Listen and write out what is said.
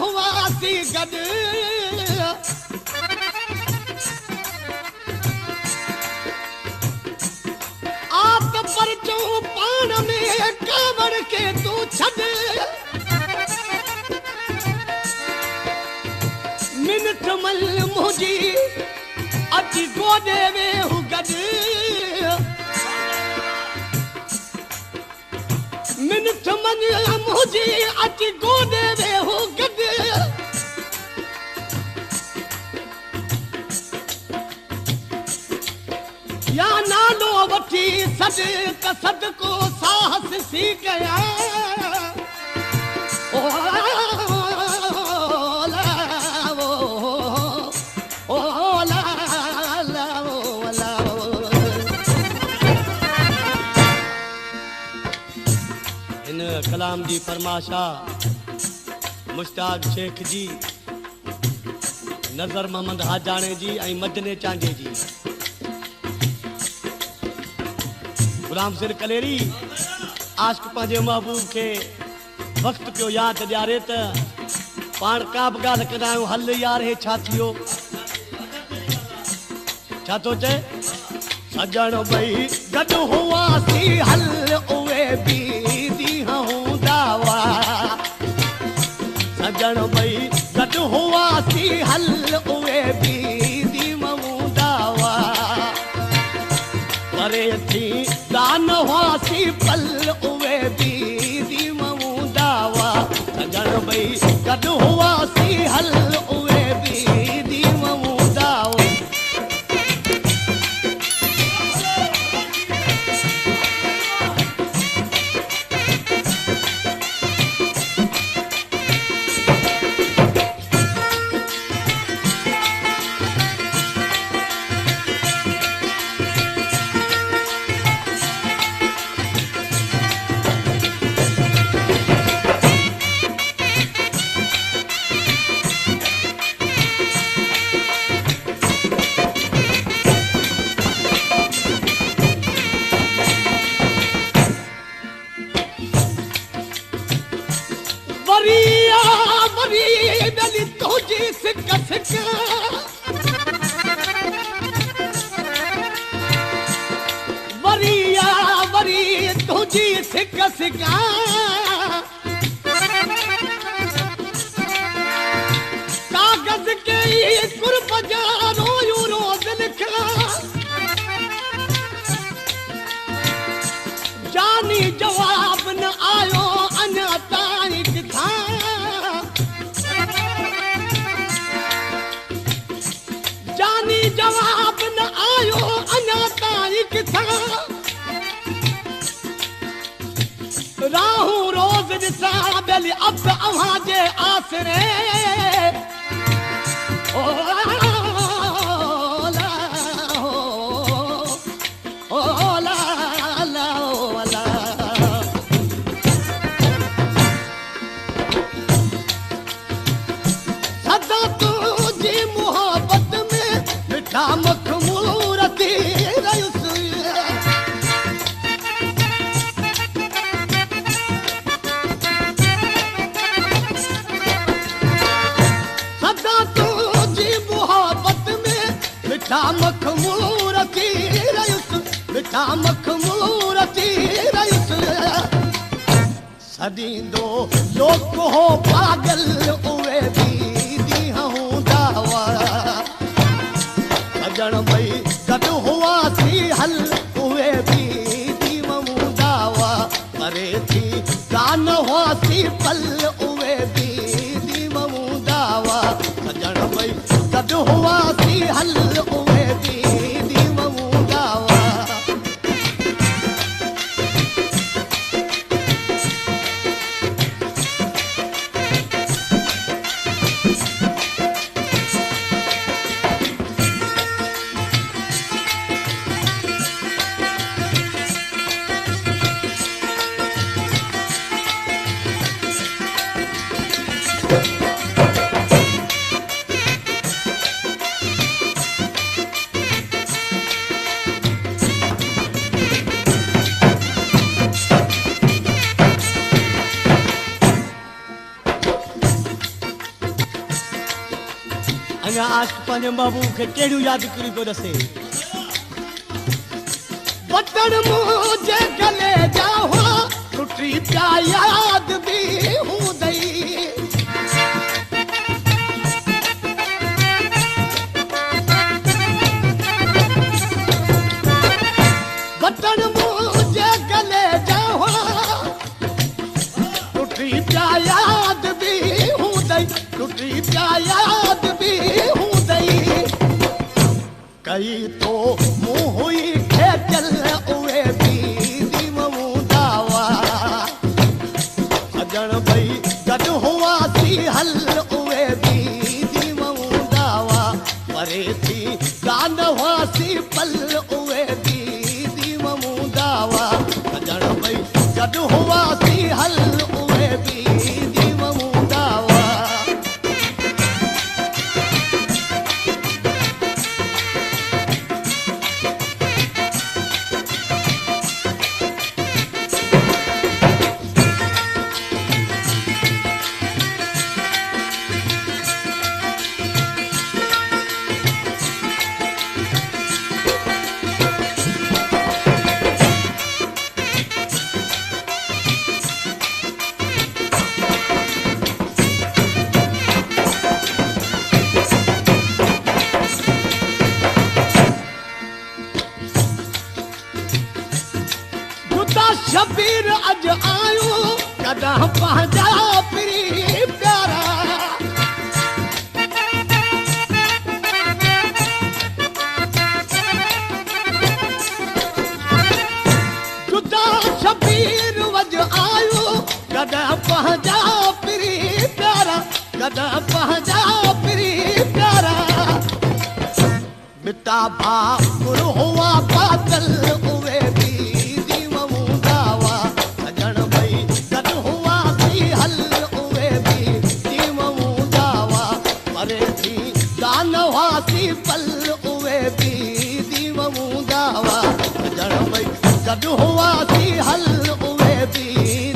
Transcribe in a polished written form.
हुआसीं गॾु आप पर चूं पाण में कावड़ के तूं छॾ मिनट मल मुंहिंजी अची गोॾे वेहूं गॾु मिनट मल मुंहिंजी अची गोॾे वेहूं गॾु या नालो वठी सॾ त सदको साहस सी कया कलाम जी फरमाशा मुश्ताक शेख जी नज़र मोहम्मद हाजाणे जी ऐं मदने चांगे जी गुलाम सिर कलेरी आशिक़ पंहिंजे महबूब खे वक़्तु पियो यादि ॾियारे त पाण का बि ॻाल्हि कंदा आहियूं हल यार हे छा थियो छा थो चए सजण ॿई गॾु हुआसीं हल उहे बि सजण ॿई गॾु हुआसीं हल उहे बि दीमूंदा परे थी दान हुआसीं पल उहे बि दीमूंदा सजण ॿई गॾु हुआसीं हल उहे बि दीमूंदा कागज़ के कुर्ब जा रोयूं रोज़ लिखा जानी जवाब न आयो अञा ताईं किथां जानी जवाब न आयो अञा ताईं किथां राहूं रोज़ ॾिसां बेली अब अव्हां जे आसरे सदा तुंहिंजी मोहबत में मिठा मखमूरती रहियुसि मिठा मखमूरती रहियुसि सॾींदो लोक हो पागल उहे बि हूंदा सजण ॿई गॾु हुआसीं हल उहे बि हूंदा परे थी कान हुआसीं पल उहे बि हूंदा सजण ॿई गॾु हुआसीं हल उहे बि हूंदा अञा आशिक़ पंहिंजे महबूब खे कहिड़ियूं यादगिरियूं पियो ॾसे बटण मुंहिंजे गले जा हुआ टुटी पिया याद बि हूंदई बटण मुंहिंजे गले जा हुआ टुटी पिया याद बि हूंदई टुटी पिया याद बि हूंदई कई तो मुंहुं हुई खेचल उहे बि दीवूंदा हुआ सजण भई गॾु हुआसीं हल उहे बि दीवूंदा हुआ परे थी कान हुआसीं पल उहे बि दीवूंदा हुआ सजण भई गॾु हुआसीं हल उहे बि दीवूंदा हुआ शबीर अज आयो कॾहिं पंहिंजा प्री प्यारा जुदा शबीर अज आयो कॾहिं पंहिंजा प्री प्यारा कॾहिं पंहिंजा प्री प्यारा बिता भाकुर हुआ बादल उहे बि पल उहे बि दीवूंदा हुआ सजण भई गॾु हुआसीं हल उहे बि